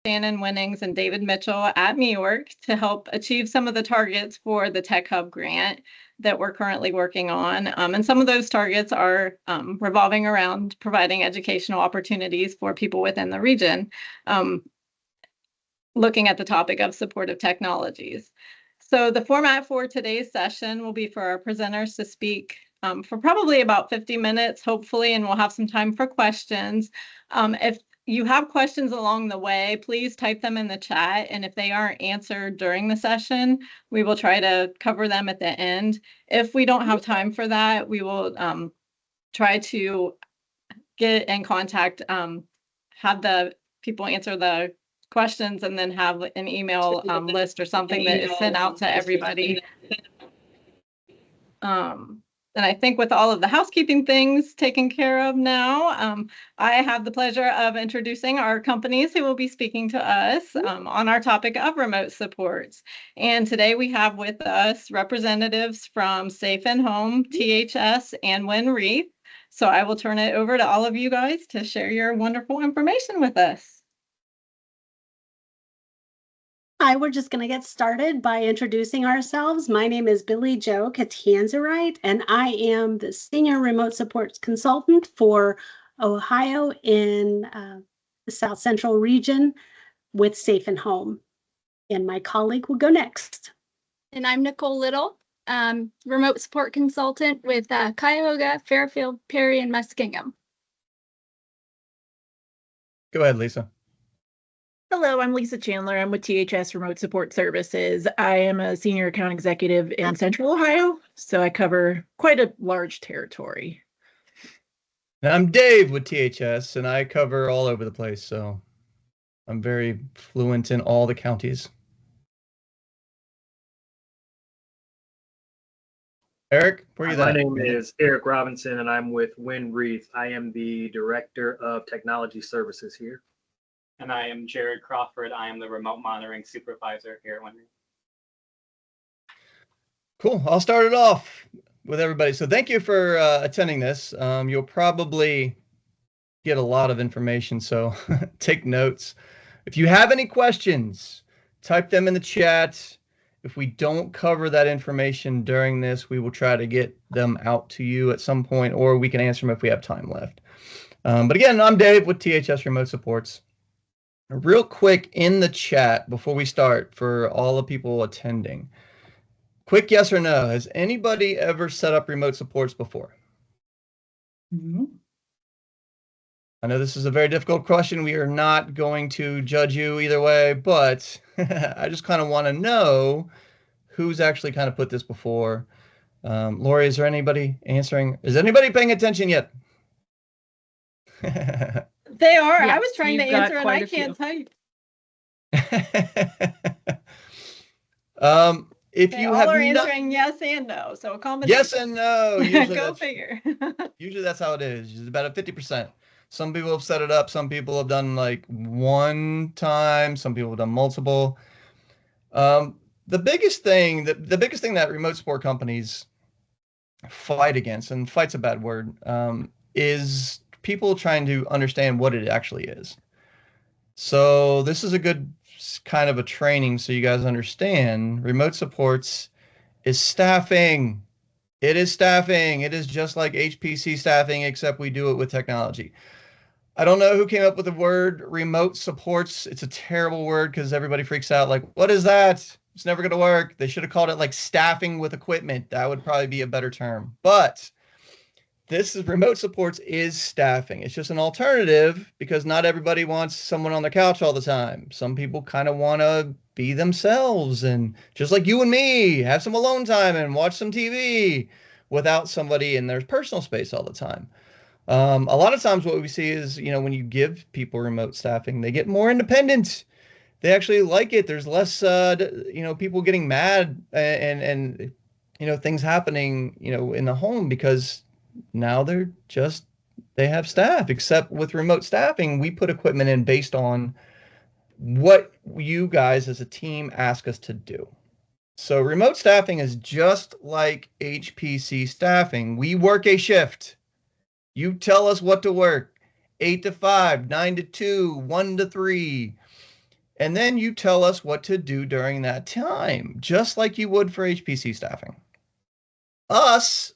Shannon Winnings and David Mitchell at New York to help achieve some of the targets for the Tech Hub grant that we're currently working on. And some of those targets are revolving around providing educational opportunities for people within the region, looking at the topic of supportive technologies. So the format for today's session will be for our presenters to speak for probably about 50 minutes, hopefully, and we'll have some time for questions. If you have questions along the way, please type them in the chat, and if they aren't answered during the session, we will try to cover them at the end. If we don't have time for that, we will try to get in contact, have the people answer the questions, and then have an email list or something that is sent out to everybody. And I think with all of the housekeeping things taken care of now, I have the pleasure of introducing our companies who will be speaking to us on our topic of remote supports. And today we have with us representatives from Safe and Home, THS, and WinReef. So I will turn it over to all of you guys to share your wonderful information with us. Hi, we're just going to get started by introducing ourselves. My name is Billy Jo Katanzarite, and I am the Senior Remote Support Consultant for Ohio in the South Central region with Safe and Home. And my colleague will go next. And I'm Nicole Little, Remote Support Consultant with Cuyahoga, Fairfield, Perry, and Muskingum. Go ahead, Lisa. Hello, I'm Lisa Chandler. I'm with THS Remote Support Services. I am a senior account executive in Central Ohio, so I cover quite a large territory. And I'm Dave with THS, and I cover all over the place, so I'm very fluent in all the counties. Eric, where are you? My name is Eric Robinson, and I'm with WinReef. I am the Director of Technology Services here. And I am Jared Crawford. I am the remote monitoring supervisor here at WinReef. Cool. I'll start it off with everybody. So thank you for attending this. You'll probably get a lot of information, so take notes. If you have any questions, type them in the chat. If we don't cover that information during this, we will try to get them out to you at some point, or we can answer them if we have time left. But again, I'm Dave with THS Remote Supports. Real quick in the chat before we start for all the people attending. Quick yes or no. Has anybody ever set up remote supports before? Mm-hmm. I know this is a very difficult question. We are not going to judge you either way, but I just kind of want to know who's actually kind of put this before. Lori, is there anybody answering? Is anybody paying attention yet? They are. Yes, I was trying to answer and I can't type. If they you all have are answering yes and no, so a combination. Yes and no. Usually Go figure. Usually that's how it is. It's about a 50%. Some people have set it up. Some people have done like one time. Some people have done multiple. The biggest thing that remote support companies fight against, and fight's a bad word, is people trying to understand what it actually is. So this is a good kind of a training so you guys understand remote supports is staffing. It is staffing. It is just like HPC staffing, except we do it with technology. I don't know who came up with the word remote supports. It's a terrible word because everybody freaks out like, what is that? It's never going to work. They should have called it like staffing with equipment. That would probably be a better term. But this is remote supports is staffing. It's just an alternative because not everybody wants someone on their couch all the time. Some people kind of want to be themselves and just like you and me, have some alone time and watch some TV without somebody in their personal space all the time. A lot of times what we see is, when you give people remote staffing, they get more independent. They actually like it. There's less, people getting mad and things happening, in the home because now they have staff. Except with remote staffing, we put equipment in based on what you guys as a team ask us to do. So remote staffing is just like HPC staffing. We work a shift. You tell us what to work. 8 to 5, 9 to 2, 1 to 3. And then you tell us what to do during that time, just like you would for HPC staffing. Us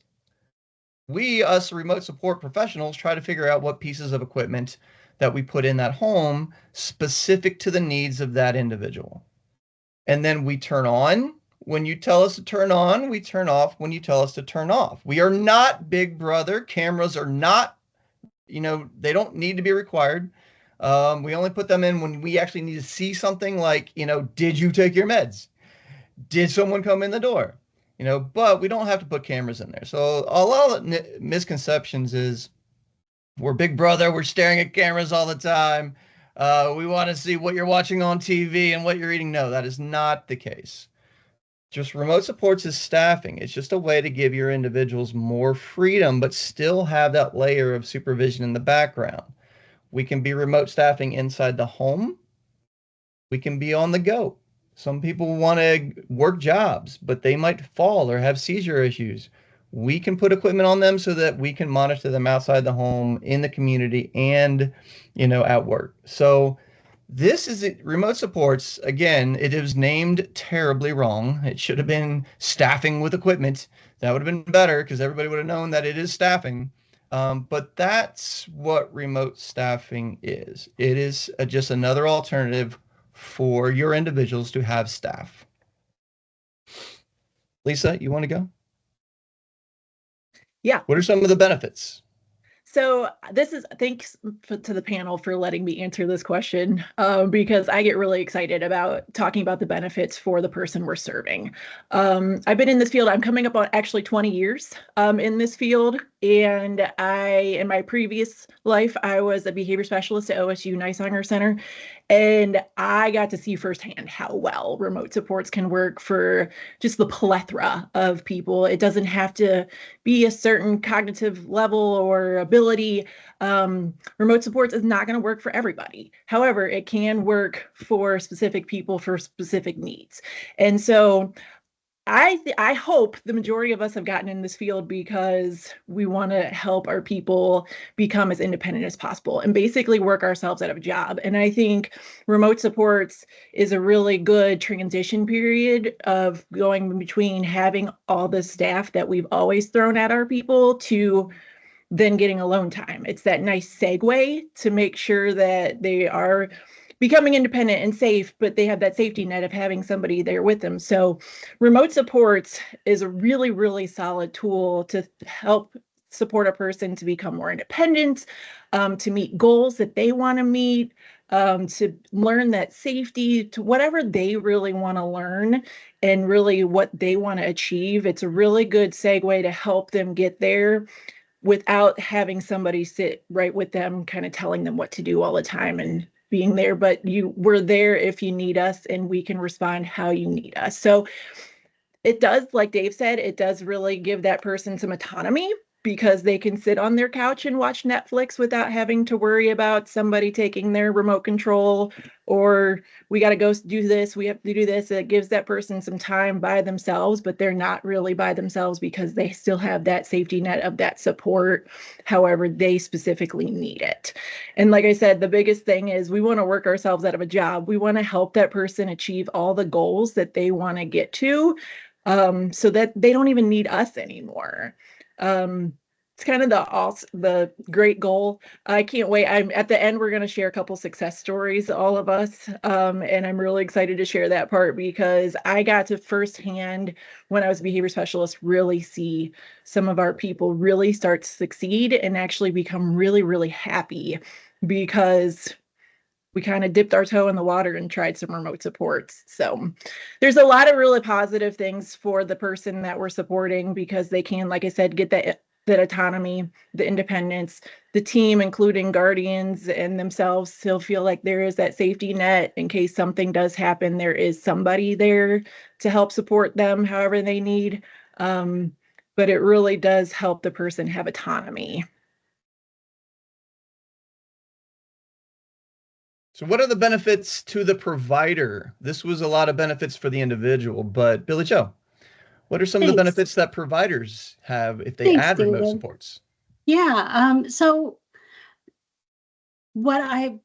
remote support professionals try to figure out what pieces of equipment that we put in that home specific to the needs of that individual. And then we turn on when you tell us to turn on, we turn off when you tell us to turn off. We are not Big Brother. Cameras are not, they don't need to be required. We only put them in when we actually need to see something like, did you take your meds? Did someone come in the door? But we don't have to put cameras in there. So a lot of misconceptions is we're Big Brother. We're staring at cameras all the time. We want to see what you're watching on TV and what you're eating. No, that is not the case. Just remote supports is staffing. It's just a way to give your individuals more freedom, but still have that layer of supervision in the background. We can be remote staffing inside the home. We can be on the go. Some people want to work jobs, but they might fall or have seizure issues. We can put equipment on them so that we can monitor them outside the home, in the community, and, at work. So this is remote supports. Again, it is named terribly wrong. It should have been staffing with equipment. That would have been better because everybody would have known that it is staffing. But that's what remote staffing is. It is just another alternative for your individuals to have staff. Lisa, you want to go? Yeah. What are some of the benefits? So thanks to the panel for letting me answer this question, because I get really excited about talking about the benefits for the person we're serving. I've been in this field, I'm coming up on actually 20 years in this field. And in my previous life, I was a behavior specialist at OSU Nighsinger Center. And I got to see firsthand how well remote supports can work for just the plethora of people. It doesn't have to be a certain cognitive level or ability. Remote supports is not going to work for everybody. However, it can work for specific people for specific needs. And so I hope the majority of us have gotten in this field because we want to help our people become as independent as possible and basically work ourselves out of a job. And I think remote supports is a really good transition period of going between having all the staff that we've always thrown at our people to then getting alone time. It's that nice segue to make sure that they are becoming independent and safe, but they have that safety net of having somebody there with them. So remote supports is a really, really solid tool to help support a person to become more independent, to meet goals that they want to meet, to learn that safety, to whatever they really want to learn and really what they want to achieve. It's a really good segue to help them get there without having somebody sit right with them, kind of telling them what to do all the time and being there, but we're there if you need us and we can respond how you need us. So it does, like Dave said, it does really give that person some autonomy because they can sit on their couch and watch Netflix without having to worry about somebody taking their remote control or we got to go do this, we have to do this. It gives that person some time by themselves, but they're not really by themselves because they still have that safety net of that support, however they specifically need it. And like I said, the biggest thing is we want to work ourselves out of a job. We want to help that person achieve all the goals that they want to get to, so that they don't even need us anymore. It's kind of the great goal. I can't wait. I'm at the end. We're going to share a couple success stories, all of us. And I'm really excited to share that part because I got to firsthand when I was a behavior specialist, really see some of our people really start to succeed and actually become really, really happy because we kind of dipped our toe in the water and tried some remote supports. So there's a lot of really positive things for the person that we're supporting because they can, like I said, get that autonomy, the independence, the team, including guardians and themselves, still feel like there is that safety net in case something does happen. There is somebody there to help support them however they need. But it really does help the person have autonomy. So what are the benefits to the provider? This was a lot of benefits for the individual, but Billy Joe, what are some of the benefits that providers have if they add remote supports? Yeah, so what I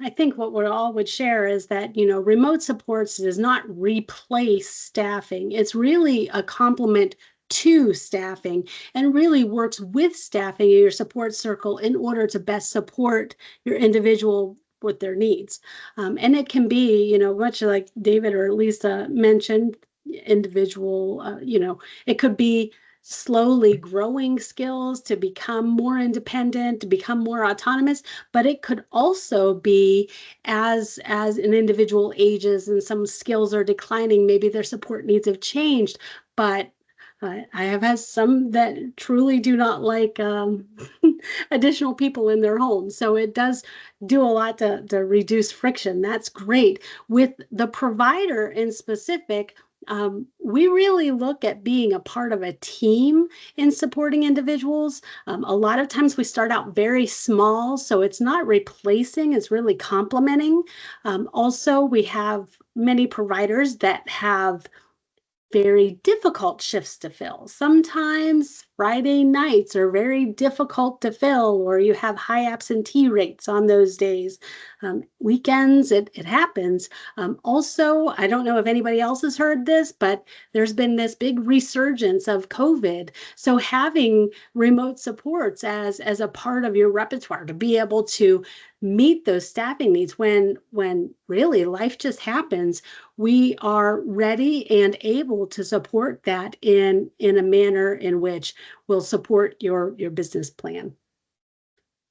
I think what we all would share is that, you know, remote supports does not replace staffing. It's really a complement to staffing and really works with staffing in your support circle in order to best support your individual with their needs. And it can be, you know, much like David or Lisa mentioned, individual, you know, it could be slowly growing skills to become more independent, to become more autonomous, but it could also be as an individual ages and some skills are declining, maybe their support needs have changed, but I have had some that truly do not like additional people in their home. So it does do a lot to reduce friction. That's great. With the provider in specific, we really look at being a part of a team in supporting individuals. A lot of times we start out very small, so it's not replacing, it's really complementing. Also, we have many providers that have very difficult shifts to fill. Sometimes Friday nights are very difficult to fill, or you have high absentee rates on those days. Weekends, it happens. Also, I don't know if anybody else has heard this, but there's been this big resurgence of COVID. So having remote supports as a part of your repertoire to be able to meet those staffing needs when really life just happens, we are ready and able to support that in a manner in which will support your business plan.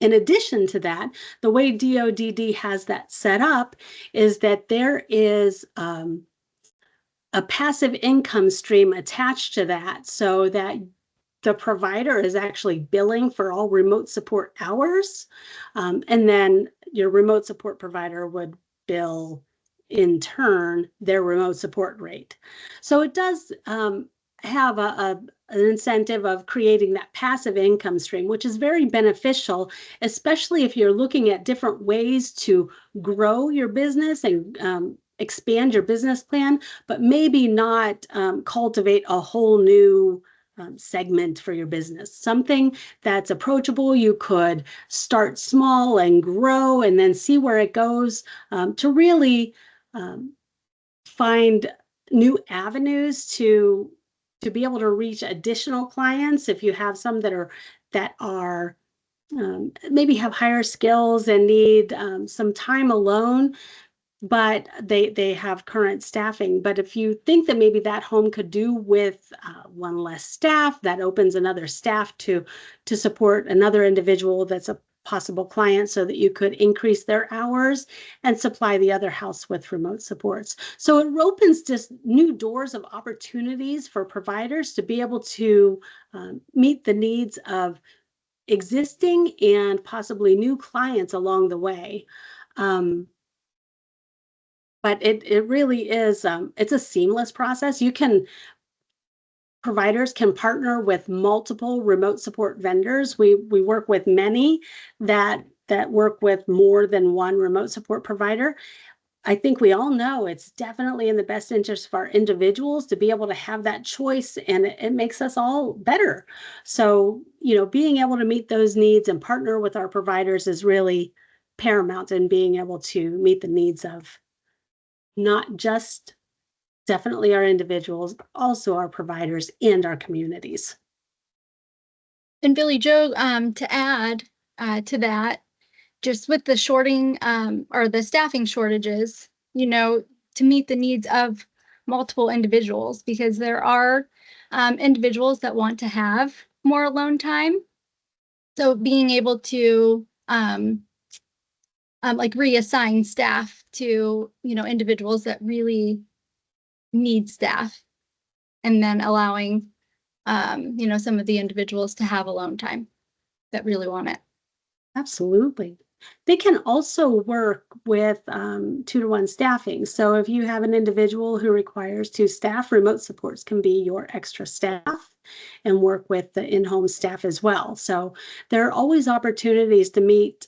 In addition to that, the way DODD has that set up is that there is a passive income stream attached to that, so that the provider is actually billing for all remote support hours, and then your remote support provider would bill in turn their remote support rate. So it does have an incentive of creating that passive income stream, which is very beneficial, especially if you're looking at different ways to grow your business and expand your business plan, but maybe not cultivate a whole new segment for your business. Something that's approachable. You could start small and grow and then see where it goes, to really find new avenues to be able to reach additional clients. If you have some that are maybe have higher skills and need some time alone, but they have current staffing. But if you think that maybe that home could do with one less staff, that opens another staff to support another individual that's a possible client, so that you could increase their hours and supply the other house with remote supports. So it opens just new doors of opportunities for providers to be able to meet the needs of existing and possibly new clients along the way. But it really is, it's a seamless process. Providers can partner with multiple remote support vendors. We work with many that work with more than one remote support provider. I think we all know it's definitely in the best interest of our individuals to be able to have that choice, and it makes us all better. So, you know, being able to meet those needs and partner with our providers is really paramount in being able to meet the needs of not just definitely our individuals, also our providers and our communities. And Billy Joe, to add to that, just with the shorting or the staffing shortages, you know, to meet the needs of multiple individuals, because there are individuals that want to have more alone time. So being able to like reassign staff to, you know, individuals that really need staff, and then allowing, you know, some of the individuals to have alone time that really want it. Absolutely. They can also work with 2-to-1 staffing. So if you have an individual who requires 2 staff, remote supports can be your extra staff and work with the in-home staff as well. So there are always opportunities to meet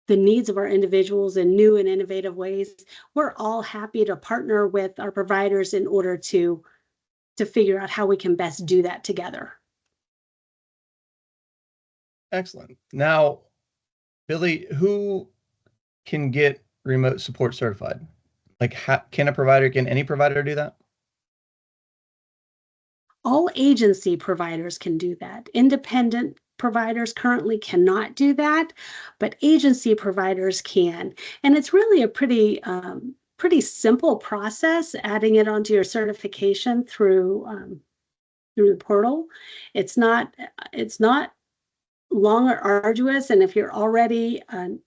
the needs of our individuals in new and innovative ways. We're all happy to partner with our providers in order to figure out how we can best do that together. Excellent. Now, Billy, who can get remote support certified? Like, can any provider do that? All agency providers can do that. Independent providers currently cannot do that, but agency providers can. And it's really a pretty simple process, adding it onto your certification through the portal. It's not long or arduous, and if you're already an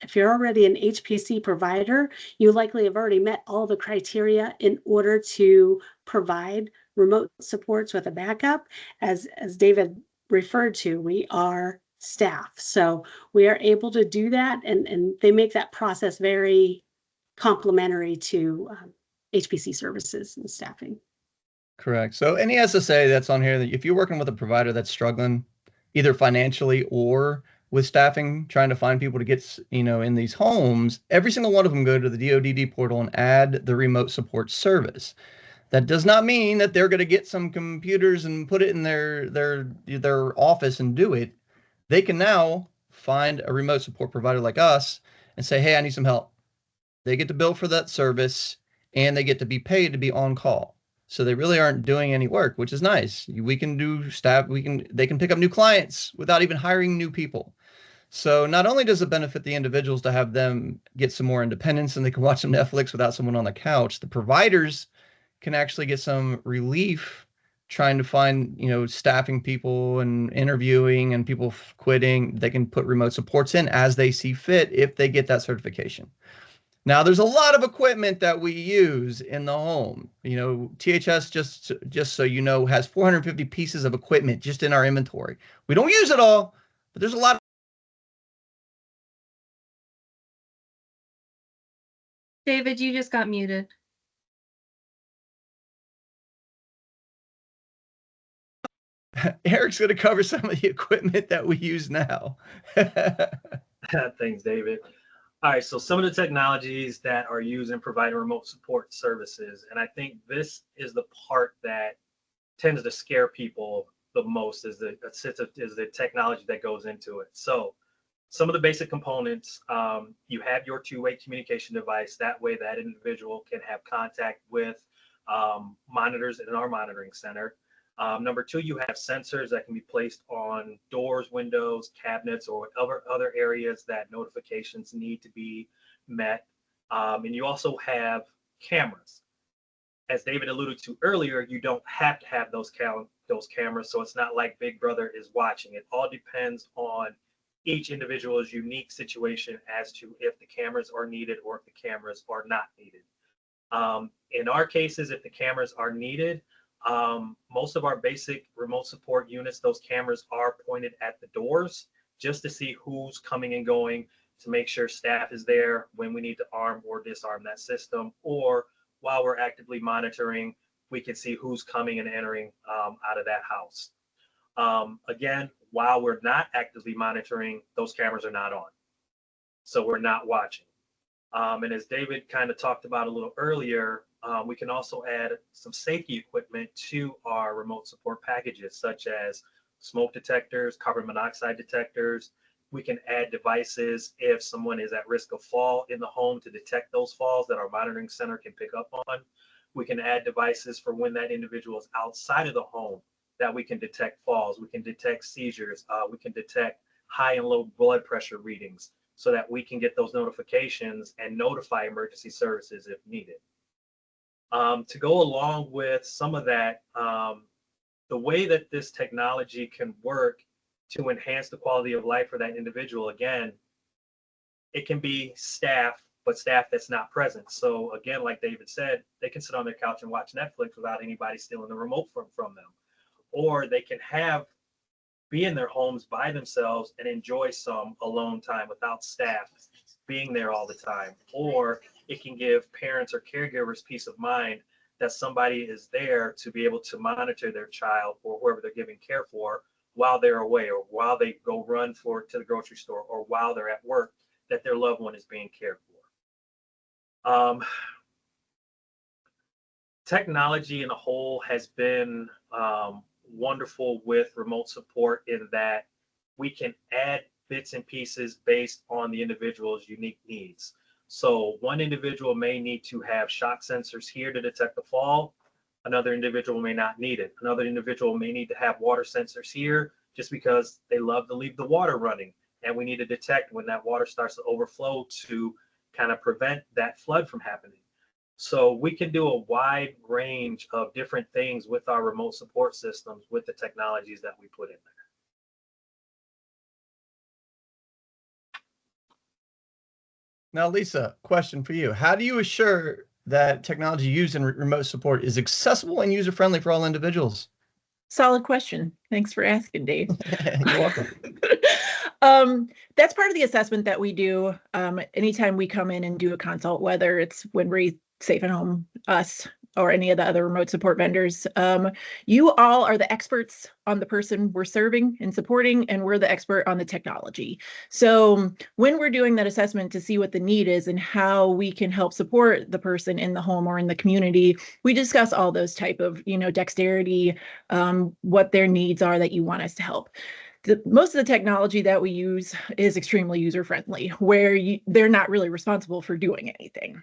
HPC provider, you likely have already met all the criteria in order to provide remote supports with a backup. As David referred to, we are staff. So we are able to do that, and they make that process very complementary to HPC services and staffing. Correct. So any SSA that's on here, that if you're working with a provider that's struggling, either financially or with staffing, trying to find people to get, in these homes, every single one of them go to the DoDD portal and add the remote support service. That does not mean that they're going to get some computers and put it in their office and do it. They can now find a remote support provider like us and say, hey, I need some help. They get to bill for that service and they get to be paid to be on call. So they really aren't doing any work, which is nice. We can do staff, they can pick up new clients without even hiring new people. So not only does it benefit the individuals to have them get some more independence and they can watch some Netflix without someone on the couch, the providers can actually get some relief trying to find, staffing people and interviewing and people quitting. They can put remote supports in as they see fit if they get that certification. Now, there's a lot of equipment that we use in the home. THS, just so you know, has 450 pieces of equipment just in our inventory. We don't use it all, but there's a lot. David, you just got muted. Eric's going to cover some of the equipment that we use now. Thanks, David. All right, so some of the technologies that are used in providing remote support services, and I think this is the part that tends to scare people the most, is the technology that goes into it. So some of the basic components, you have your two-way communication device. That way that individual can have contact with monitors in our monitoring center. Number two, you have sensors that can be placed on doors, windows, cabinets, or other areas that notifications need to be met. And you also have cameras. As David alluded to earlier, you don't have to have those cameras, so it's not like Big Brother is watching. It all depends on each individual's unique situation as to if the cameras are needed or if the cameras are not needed. In our cases, if the cameras are needed, most of our basic remote support units, those cameras are pointed at the doors just to see who's coming and going, to make sure staff is there when we need to arm or disarm that system, or while we're actively monitoring, we can see who's coming and entering out of that house. Again, while we're not actively monitoring, those cameras are not on, so we're not watching. And as David kind of talked about a little earlier, we can also add some safety equipment to our remote support packages, such as smoke detectors, carbon monoxide detectors. We can add devices if someone is at risk of fall in the home to detect those falls that our monitoring center can pick up on. We can add devices for when that individual is outside of the home that we can detect falls. We can detect seizures. We can detect high and low blood pressure readings so that we can get those notifications and notify emergency services if needed. To go along with some of that, the way that this technology can work to enhance the quality of life for that individual, again, it can be staff, but staff that's not present. So again, like David said, they can sit on their couch and watch Netflix without anybody stealing the remote from them. Or they can be in their homes by themselves and enjoy some alone time without staff being there all the time. Or it can give parents or caregivers peace of mind that somebody is there to be able to monitor their child or whoever they're giving care for while they're away, or while they go run to the grocery store, or while they're at work, that their loved one is being cared for. Technology in a whole has been wonderful with remote support in that we can add bits and pieces based on the individual's unique needs. So one individual may need to have shock sensors here to detect the fall. Another individual may not need it. Another individual may need to have water sensors here just because they love to leave the water running. And we need to detect when that water starts to overflow to kind of prevent that flood from happening. So we can do a wide range of different things with our remote support systems with the technologies that we put in there. Now, Lisa, question for you. How do you assure that technology used in remote support is accessible and user-friendly for all individuals? Solid question. Thanks for asking, Dave. You're welcome. That's part of the assessment that we do anytime we come in and do a consult, whether it's when we Safe at Home, us, or any of the other remote support vendors. You all are the experts on the person we're serving and supporting, and we're the expert on the technology. So when we're doing that assessment to see what the need is and how we can help support the person in the home or in the community, we discuss all those type of, dexterity, what their needs are that you want us to help. Most of the technology that we use is extremely user-friendly, where they're not really responsible for doing anything.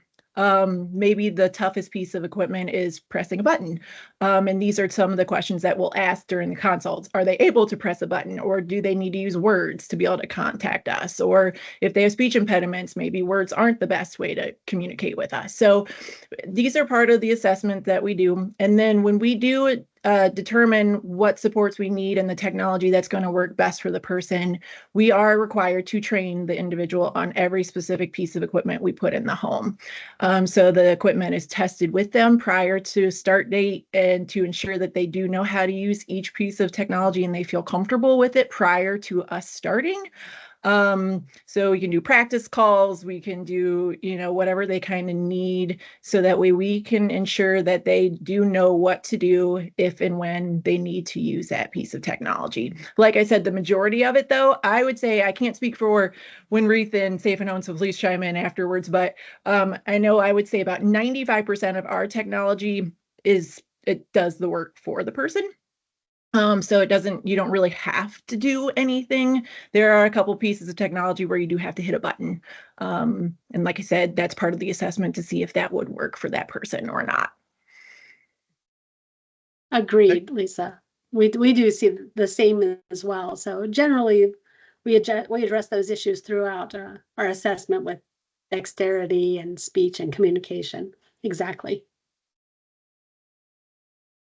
Maybe the toughest piece of equipment is pressing a button. And these are some of the questions that we'll ask during the consults. Are they able to press a button, or do they need to use words to be able to contact us? Or if they have speech impediments, maybe words aren't the best way to communicate with us. So these are part of the assessment that we do. And then when we do determine what supports we need and the technology that's going to work best for the person, we are required to train the individual on every specific piece of equipment we put in the home. So the equipment is tested with them prior to start date, and to ensure that they do know how to use each piece of technology and they feel comfortable with it prior to us starting. So we can do practice calls, we can do, whatever they kind of need, so that way we can ensure that they do know what to do if and when they need to use that piece of technology. Like I said, the majority of it, though, I would say, I can't speak for Winreath and Safe and Home, so please chime in afterwards, but I know I would say about 95% of our technology it does the work for the person. So you don't really have to do anything. There are a couple pieces of technology where you do have to hit a button. And like I said, that's part of the assessment to see if that would work for that person or not. Agreed, Lisa. We do see the same as well. So generally, we address those issues throughout our assessment with dexterity and speech and communication. Exactly.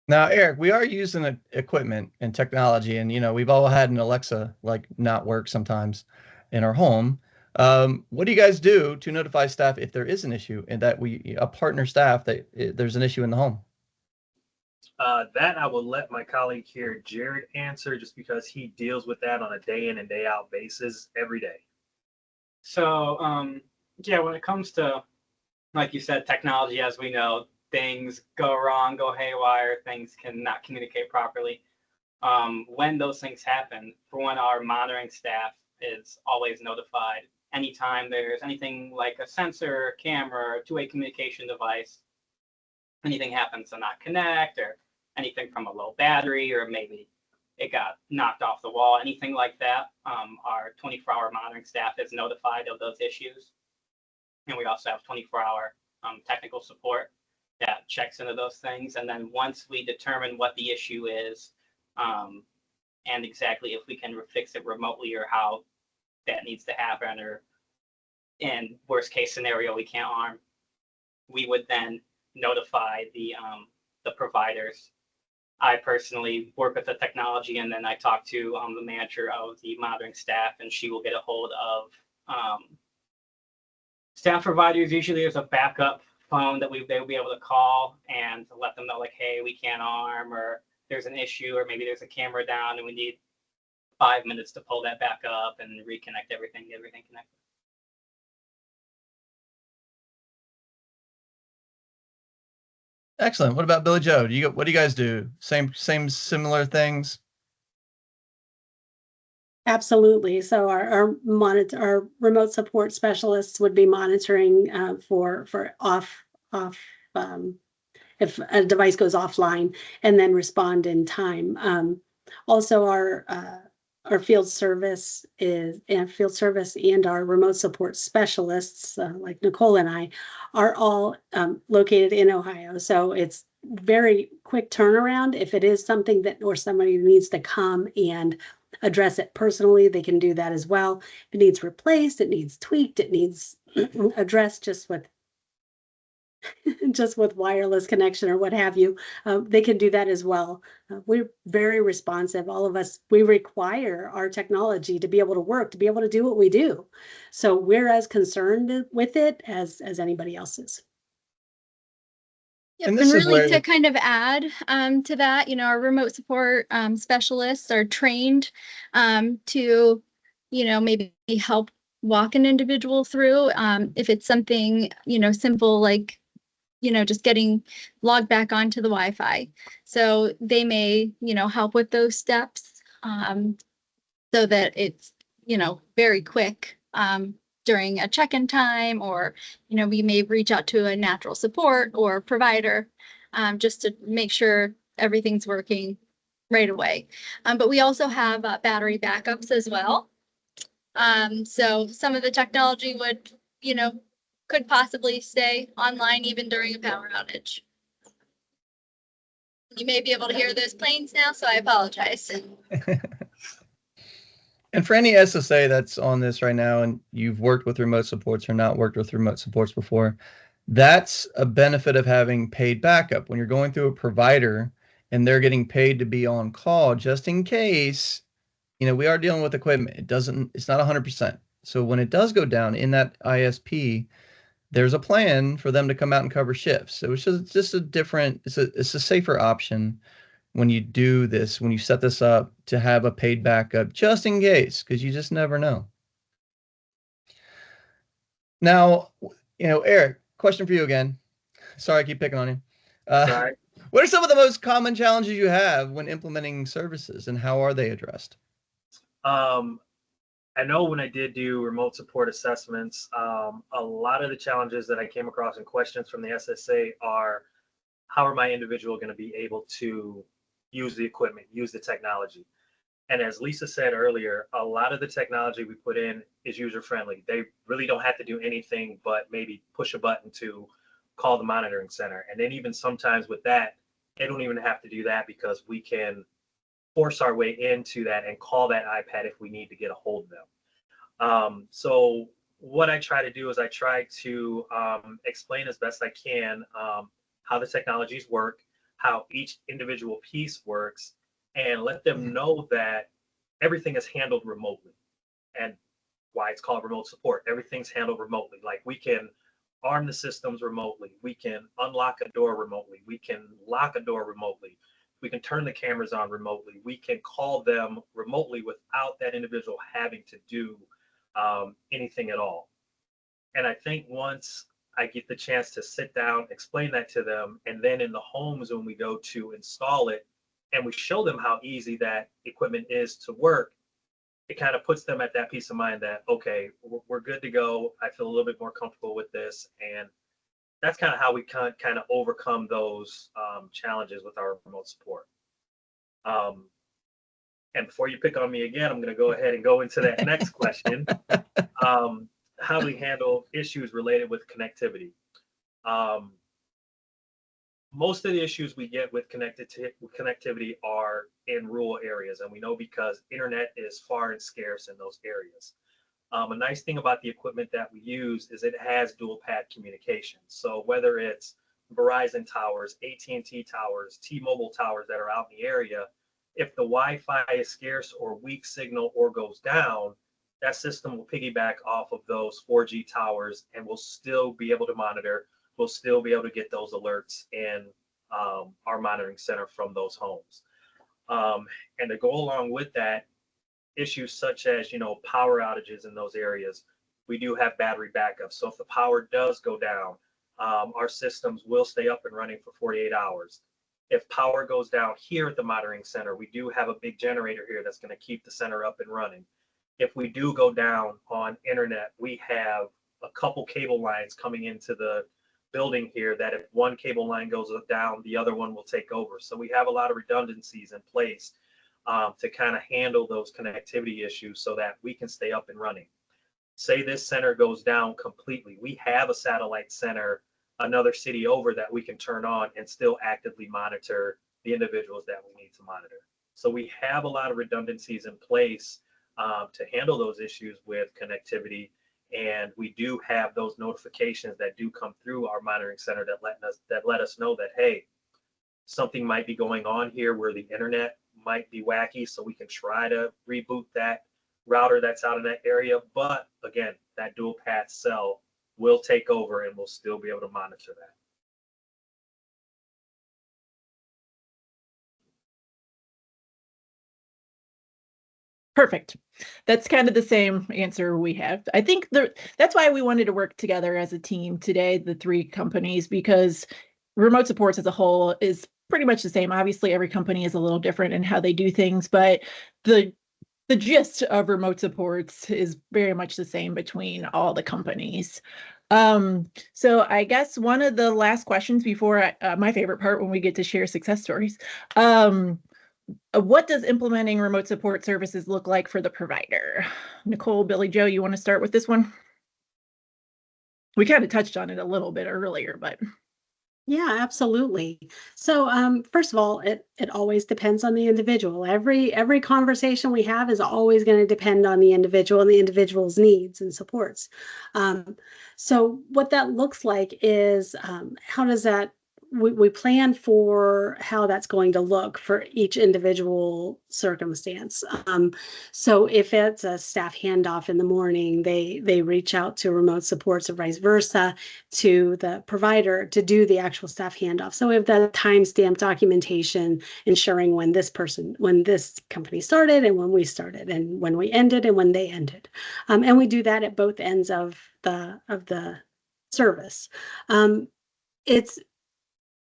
Now, Eric, we are using equipment and technology, and we've all had an Alexa not work sometimes in our home. What do you guys do to notify staff if there is an issue, and that a partner staff that there's an issue in the home? That I will let my colleague here, Jared, answer, just because he deals with that on a day in and day out basis every day. So, yeah, when it comes to, like you said, technology, as we know, things go wrong, go haywire, things cannot communicate properly. When those things happen, for one, our monitoring staff is always notified. Anytime there's anything like a sensor, camera, two-way communication device, anything happens to not connect, or anything from a low battery, or maybe it got knocked off the wall, anything like that, our 24-hour monitoring staff is notified of those issues. And we also have 24-hour technical support that checks into those things. And then once we determine what the issue is, and exactly if we can fix it remotely or how that needs to happen, or in worst case scenario, we can't arm, we would then notify the providers. I personally work with the technology, and then I talk to the manager of the monitoring staff, and she will get a hold of staff providers. Usually there's a backup phone that they will be able to call and let them know, like, hey, we can't arm, or there's an issue, or maybe there's a camera down and we need 5 minutes to pull that back up and reconnect everything, get everything connected. Excellent. What about Billy Joe? What do you guys do? Same similar things? Absolutely. So our remote support specialists would be monitoring for off if a device goes offline, and then respond in time. Also, our field service and our remote support specialists, like Nicole and I, are all located in Ohio. So it's very quick turnaround. If it is something that, or somebody needs to come and address it personally, they can do that as well. If it needs replaced, it needs tweaked, it needs addressed just with wireless connection or what have you, they can do that as well. We're very responsive. All of us, we require our technology to be able to work, to be able to do what we do. So we're as concerned with it as anybody else is. Yep, And and this is really where- to kind of add to that, our remote support specialists are trained to, maybe help walk an individual through if it's something, simple like, just getting logged back onto the Wi-Fi. So they may, help with those steps so that it's, very quick during a check-in time, or, we may reach out to a natural support or provider just to make sure everything's working right away. But we also have battery backups as well. So some of the technology would, could possibly stay online even during a power outage. You may be able to hear those planes now, so I apologize. And for any SSA that's on this right now and you've worked with remote supports or not worked with remote supports before, that's a benefit of having paid backup. When you're going through a provider and they're getting paid to be on call just in case, we are dealing with equipment. It's not 100%. So when it does go down in that ISP, there's a plan for them to come out and cover shifts. So it's just a different, it's a safer option when you do this, when you set this up to have a paid backup just in case, because you just never know. Now, Eric, question for you again. Sorry, I keep picking on you. Sorry. What are some of the most common challenges you have when implementing services, and how are they addressed? I know when I did do remote support assessments, a lot of the challenges that I came across and questions from the SSA are, how are my individual going to be able to use the equipment, use the technology? And as Lisa said earlier, a lot of the technology we put in is user friendly. They really don't have to do anything but maybe push a button to call the monitoring center. And then even sometimes with that, they don't even have to do that because we can force our way into that and call that iPad if we need to get a hold of them. So what I try to do is I try to explain as best I can how the technologies work, how each individual piece works, and let them know that everything is handled remotely, and why it's called remote support. Everything's handled remotely. Like, we can arm the systems remotely. We can unlock a door remotely. We can lock a door remotely. We can turn the cameras on remotely. We can call them remotely without that individual having to do anything at all. And I think once I get the chance to sit down, explain that to them, and then in the homes when we go to install it, and we show them how easy that equipment is to work, it kind of puts them at that peace of mind that, okay, we're good to go. I feel a little bit more comfortable with this. And that's kind of how we kind of overcome those challenges with our remote support. And before you pick on me again, I'm going to go ahead and go into that next question. How do we handle issues related with connectivity? Most of the issues we get with connectivity are in rural areas, and we know because internet is far and scarce in those areas. A nice thing about the equipment that we use is it has dual pad communication. So whether it's Verizon towers, AT&T towers, T-Mobile towers that are out in the area, if the Wi-Fi is scarce or weak signal or goes down, that system will piggyback off of those 4G towers and will still be able to monitor. We'll still be able to get those alerts in our monitoring center from those homes. And to go along with that, issues such as, power outages in those areas, we do have battery backup. So if the power does go down, our systems will stay up and running for 48 hours. If power goes down here at the monitoring center, we do have a big generator here that's going to keep the center up and running. If we do go down on internet, we have a couple cable lines coming into the building here that if one cable line goes down, the other one will take over. So we have a lot of redundancies in place to kind of handle those connectivity issues so that we can stay up and running. Say this center goes down completely, we have a satellite center another city over that we can turn on and still actively monitor the individuals that we need to monitor. So we have a lot of redundancies in place to handle those issues with connectivity. And we do have those notifications that do come through our monitoring center that let us know that, hey, something might be going on here where the internet might be wacky, so we can try to reboot that router that's out in that area. But again, that dual path cell will take over and we'll still be able to monitor that. Perfect. That's kind of the same answer we have. I think that's why we wanted to work together as a team today, the three companies, because remote supports as a whole is pretty much the same. Obviously, every company is a little different in how they do things, but the gist of remote supports is very much the same between all the companies. So I guess one of the last questions before my favorite part when we get to share success stories. What does implementing remote support services look like for the provider? Nicole, Billy Joe, you want to start with this one? We kind of touched on it a little bit earlier, but. Yeah, absolutely. So first of all, it always depends on the individual. Every conversation we have is always going to depend on the individual and the individual's needs and supports. So what that looks like is how does that we plan for how that's going to look for each individual circumstance. So if it's a staff handoff in the morning, they reach out to remote supports or vice versa to the provider to do the actual staff handoff. So we have the timestamp documentation ensuring when this company started and when we started and when we ended and when they ended. And we do that at both ends of the service.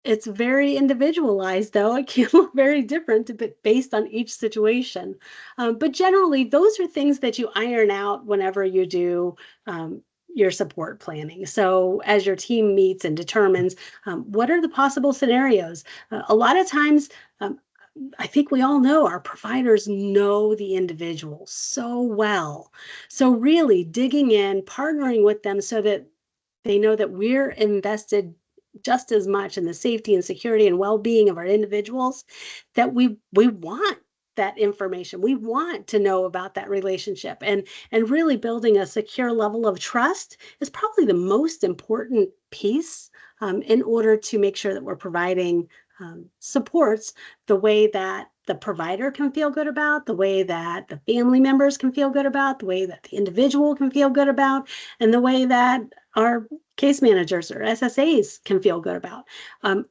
It's very individualized, though. It can look very different based on each situation. But generally, those are things that you iron out whenever you do your support planning. So as your team meets and determines what are the possible scenarios, a lot of times, I think we all know our providers know the individual so well. So really digging in, partnering with them so that they know that we're invested just as much in the safety and security and well-being of our individuals, that we want that information. We want to know about that relationship, and really building a secure level of trust is probably the most important piece in order to make sure that we're providing supports the way that the provider can feel good about, the way that the family members can feel good about, the way that the individual can feel good about, and the way that our case managers or SSAs can feel good about.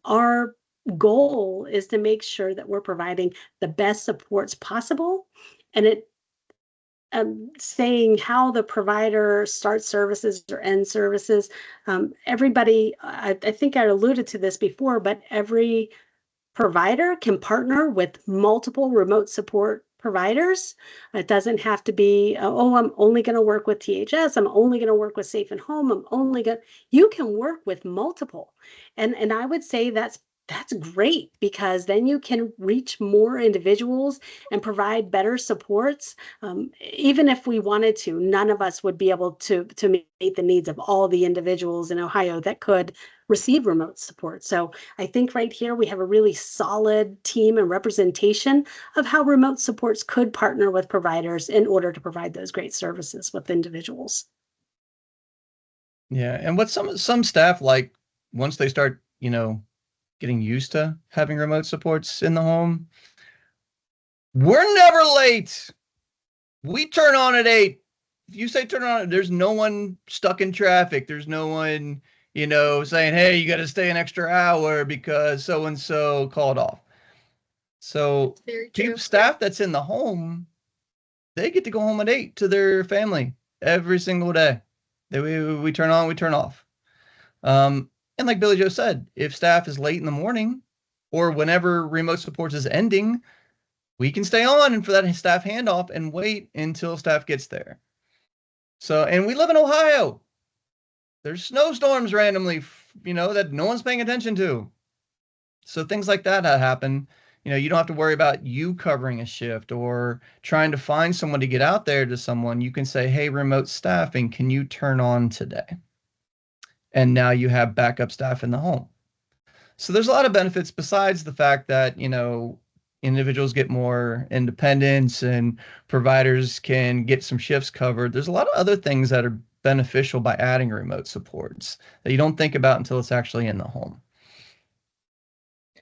Our goal is to make sure that we're providing the best supports possible, and it saying how the provider starts services or ends services. Everybody, I think I alluded to this before, but every provider can partner with multiple remote support providers. It doesn't have to be, oh, I'm only going to work with THS. I'm only going to work with Safe and Home. You can work with multiple. And I would say that's great, because then you can reach more individuals and provide better supports. Even if we wanted to, none of us would be able to meet the needs of all the individuals in Ohio that could receive remote support. So I think right here we have a really solid team and representation of how remote supports could partner with providers in order to provide those great services with individuals. Yeah, and what some staff like, once they start, getting used to having remote supports in the home, we're never late. We turn on at 8. If you say turn on, there's no one stuck in traffic. There's no one, saying, hey, you got to stay an extra hour because so and so called off. So staff that's in the home, they get to go home at 8 to their family every single day. We turn on, we turn off. And like Billy Joe said, if staff is late in the morning or whenever remote supports is ending, we can stay on and for that staff handoff and wait until staff gets there. So, and we live in Ohio. There's snowstorms randomly, that no one's paying attention to. So things like that happen. You don't have to worry about you covering a shift or trying to find someone to get out there to someone. You can say, hey, remote staffing, can you turn on today? And now you have backup staff in the home. So there's a lot of benefits besides the fact that, individuals get more independence and providers can get some shifts covered. There's a lot of other things that are beneficial by adding remote supports that you don't think about until it's actually in the home.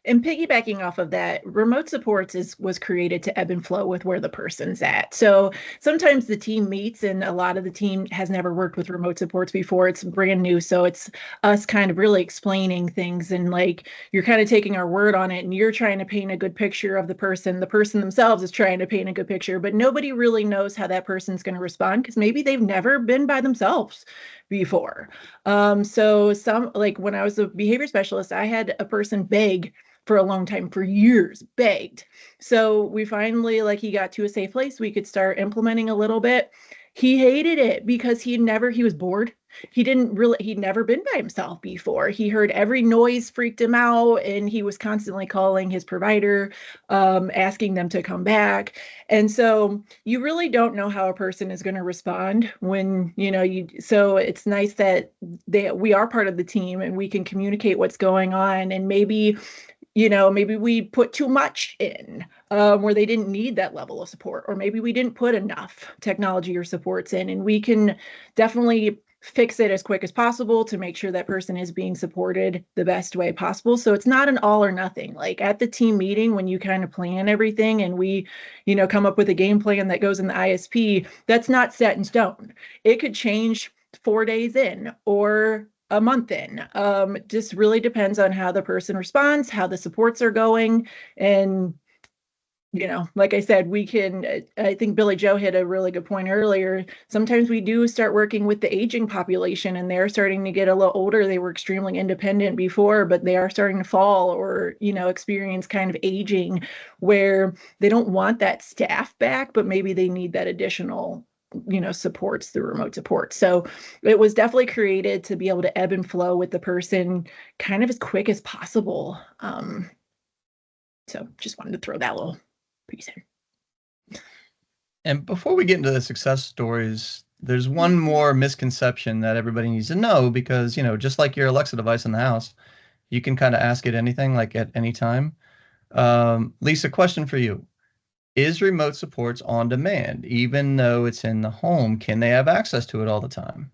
And piggybacking off of that, remote supports was created to ebb and flow with where the person's at. So sometimes the team meets and a lot of the team has never worked with remote supports before. It's brand new. So it's us kind of really explaining things, and like you're kind of taking our word on it and you're trying to paint a good picture of the person. The person themselves is trying to paint a good picture, but nobody really knows how that person's going to respond because maybe they've never been by themselves before. So some, like when I was a behavior specialist, I had a person beg for a long time, for years, begged. So we finally, like, he got to a safe place. We could start implementing a little bit. He hated it because he was bored. He'd never been by himself before. He heard every noise freaked him out, and he was constantly calling his provider, asking them to come back. And so you really don't know how a person is going to respond when, so it's nice that we are part of the team and we can communicate what's going on. And maybe we put too much in where they didn't need that level of support, or maybe we didn't put enough technology or supports in, and we can definitely fix it as quick as possible to make sure that person is being supported the best way possible. So it's not an all or nothing. Like at the team meeting, when you kind of plan everything and we, come up with a game plan that goes in the ISP, that's not set in stone. It could change 4 days in or a month in. Just really depends on how the person responds, how the supports are going. And, like I said, I think Billy Joe hit a really good point earlier. Sometimes we do start working with the aging population and they're starting to get a little older. They were extremely independent before, but they are starting to fall or, experience kind of aging where they don't want that staff back, but maybe they need that additional supports through remote support. So it was definitely created to be able to ebb and flow with the person kind of as quick as possible. So just wanted to throw that little piece in. And before we get into the success stories, there's one more misconception that everybody needs to know because, just like your Alexa device in the house, you can kind of ask it anything like at any time. Lisa, question for you. Is remote supports on demand, even though it's in the home? Can they have access to it all the time?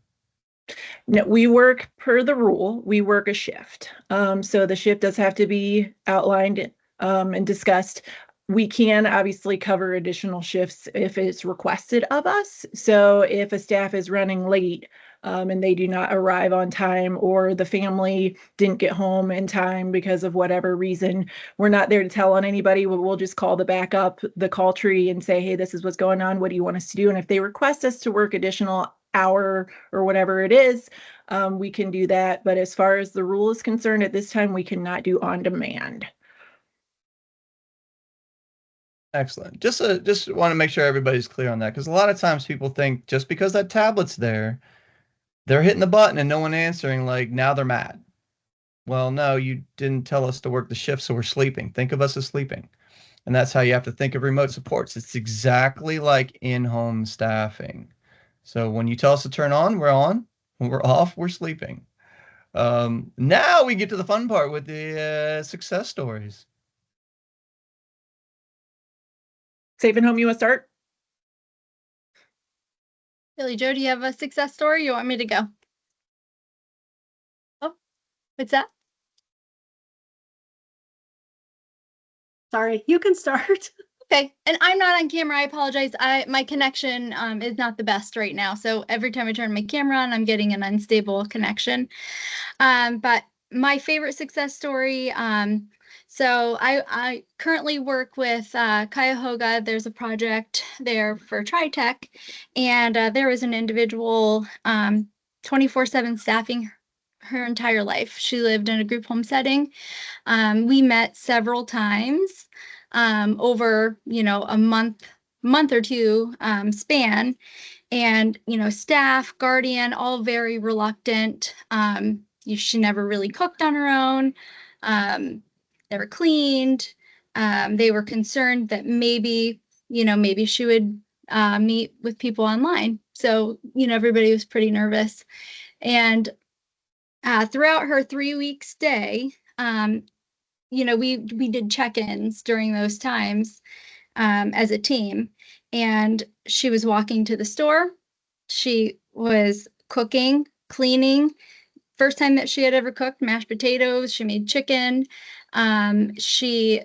No, we work per the rule. We work a shift. So the shift does have to be outlined and discussed. We can obviously cover additional shifts if it's requested of us. So if a staff is running late and they do not arrive on time, or the family didn't get home in time because of whatever reason, we're not there to tell on anybody. We'll just call the backup, the call tree, and say, hey, this is what's going on. What do you want us to do? And if they request us to work additional hour or whatever it is, we can do that. But as far as the rule is concerned, at this time, we cannot do on demand. Excellent. Just want to make sure everybody's clear on that, because a lot of times people think just because that tablet's there, they're hitting the button and no one answering, like now they're mad. Well, no, you didn't tell us to work the shift, so we're sleeping. Think of us as sleeping. And that's how you have to think of remote supports. It's exactly like in-home staffing. So when you tell us to turn on, we're on. When we're off, we're sleeping. Now we get to the fun part with the success stories. Safe and Home, you want to start? Billy Joe, do you have a success story? You want me to go? Oh, what's that? Sorry, you can start. Okay, and I'm not on camera. I apologize. My connection is not the best right now. So every time I turn my camera on, I'm getting an unstable connection. But my favorite success story. So I currently work with Cuyahoga. There's a project there for TriTech, and there was an individual 24/7 staffing her entire life. She lived in a group home setting. We met several times over, a month or two span, and, staff, guardian, all very reluctant. She never really cooked on her own, never cleaned. They were concerned that maybe she would meet with people online. So, everybody was pretty nervous. And throughout her 3-week stay, we did check-ins during those times as a team. And she was walking to the store. She was cooking, cleaning. First time that she had ever cooked mashed potatoes. She made chicken. She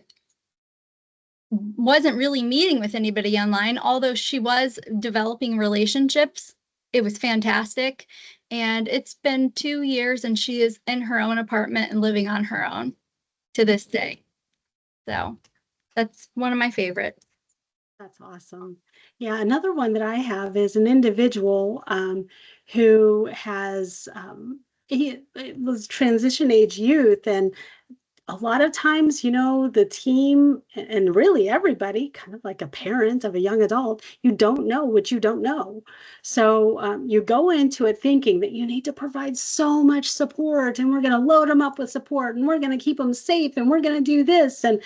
wasn't really meeting with anybody online, although she was developing relationships. It was fantastic. And it's been 2 years and she is in her own apartment and living on her own to this day. So that's one of my favorites. That's awesome. Yeah, another one that I have is an individual who has he it was transition age youth, and a lot of times, the team and really everybody, kind of like a parent of a young adult, you don't know what you don't know. So you go into it thinking that you need to provide so much support, and we're going to load them up with support, and we're going to keep them safe, and we're going to do this. And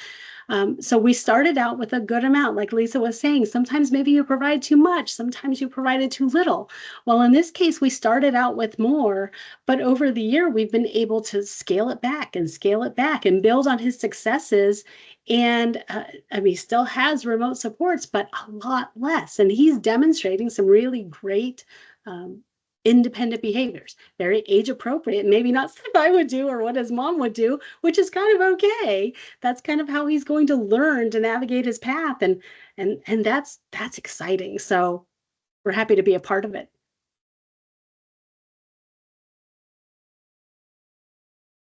so we started out with a good amount, like Lisa was saying. Sometimes maybe you provide too much, sometimes you provided too little. Well, in this case, we started out with more, but over the year, we've been able to scale it back and build on his successes. And he still has remote supports, but a lot less. And he's demonstrating some really great independent behaviors, very age appropriate, maybe not stuff I would do or what his mom would do, which is kind of okay. That's kind of how he's going to learn to navigate his path. And that's exciting. So we're happy to be a part of it.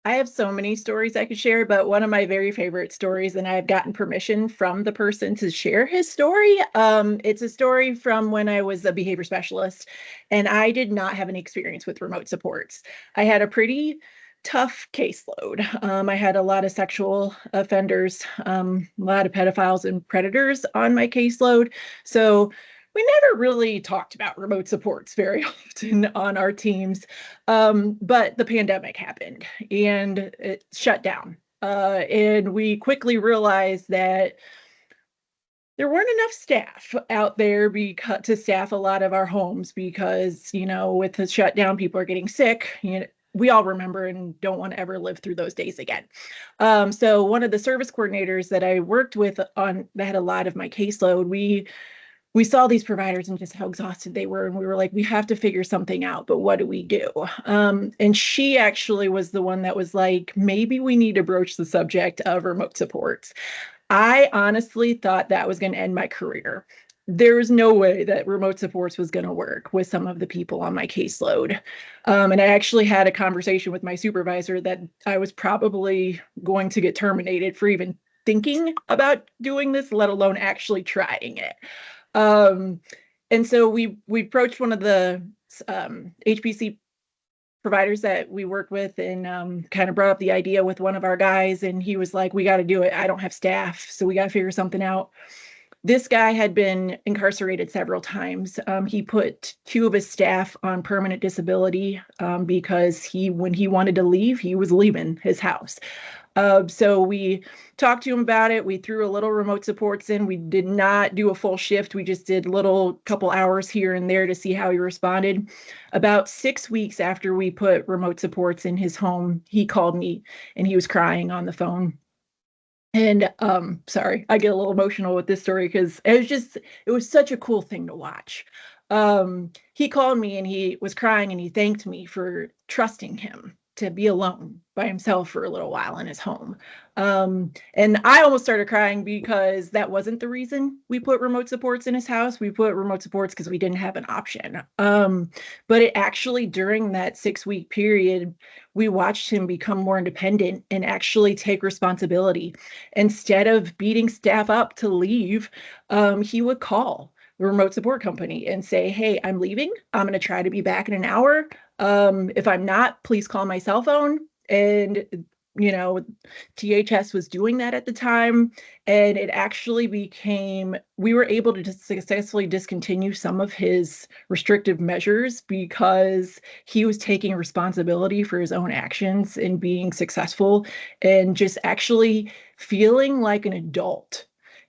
I have so many stories I could share, but one of my very favorite stories, and I've gotten permission from the person to share his story. It's a story from when I was a behavior specialist, and I did not have any experience with remote supports. I had a pretty tough caseload. I had a lot of sexual offenders, a lot of pedophiles and predators on my caseload. So we never really talked about remote supports very often on our teams, but the pandemic happened and it shut down. And we quickly realized that there weren't enough staff out there to staff a lot of our homes because, with the shutdown, people are getting sick. We all remember and don't want to ever live through those days again. So one of the service coordinators that I worked with that had a lot of my caseload, we saw these providers and just how exhausted they were. And we were like, we have to figure something out, but what do we do? And she actually was the one that was like, maybe we need to broach the subject of remote supports. I honestly thought that was going to end my career. There was no way that remote supports was going to work with some of the people on my caseload. And I actually had a conversation with my supervisor that I was probably going to get terminated for even thinking about doing this, let alone actually trying it. And so we approached one of the HPC providers that we work with and kind of brought up the idea with one of our guys, and he was like, we got to do it. I don't have staff, so we got to figure something out. This guy had been incarcerated several times. He put 2 of his staff on permanent disability because when he wanted to leave, he was leaving his house. So we talked to him about it. We threw a little remote supports in. We did not do a full shift. We just did little couple hours here and there to see how he responded. About 6 weeks after we put remote supports in his home, he called me and he was crying on the phone. And sorry, I get a little emotional with this story because it was such a cool thing to watch. He called me and he was crying and he thanked me for trusting him to be alone by himself for a little while in his home. And I almost started crying because that wasn't the reason we put remote supports in his house. We put remote supports because we didn't have an option. But it actually, during that 6-week period, we watched him become more independent and actually take responsibility. Instead of beating staff up to leave, he would call the remote support company and say, hey, I'm leaving. I'm going to try to be back in an hour. If I'm not, please call my cell phone. And THS was doing that at the time, and it actually became, we were able to just successfully discontinue some of his restrictive measures because he was taking responsibility for his own actions and being successful and just actually feeling like an adult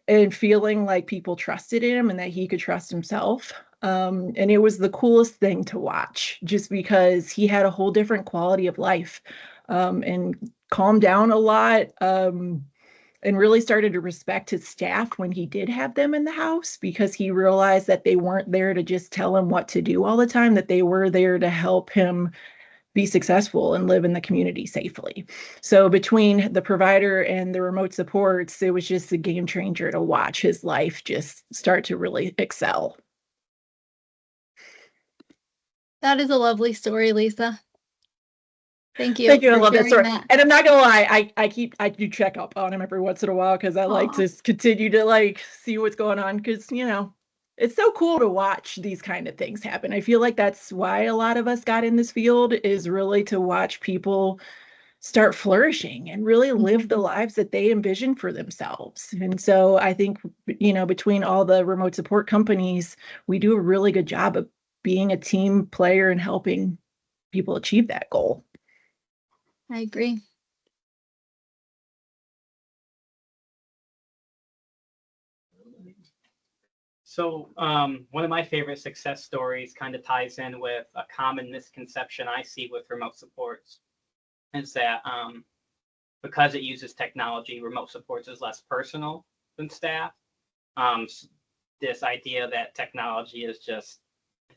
and feeling like people trusted him and that he could trust himself. And it was the coolest thing to watch just because he had a whole different quality of life, and calmed down a lot, and really started to respect his staff when he did have them in the house, because he realized that they weren't there to just tell him what to do all the time, that they were there to help him be successful and live in the community safely. So between the provider and the remote supports, it was just a game changer to watch his life just start to really excel. That is a lovely story, Lisa. Thank you. Thank you. I for love that sharing story. that. And I'm not gonna lie, I do check up on him every once in a while because I like Aw. to continue to like see what's going on, because it's so cool to watch these kind of things happen. I feel like that's why a lot of us got in this field, is really to watch people start flourishing and really live the lives that they envision for themselves. And so I think, between all the remote support companies, we do a really good job of being a team player and helping people achieve that goal. I agree. So one of my favorite success stories kind of ties in with a common misconception I see with remote supports, is that because it uses technology, remote supports is less personal than staff. This idea that technology is just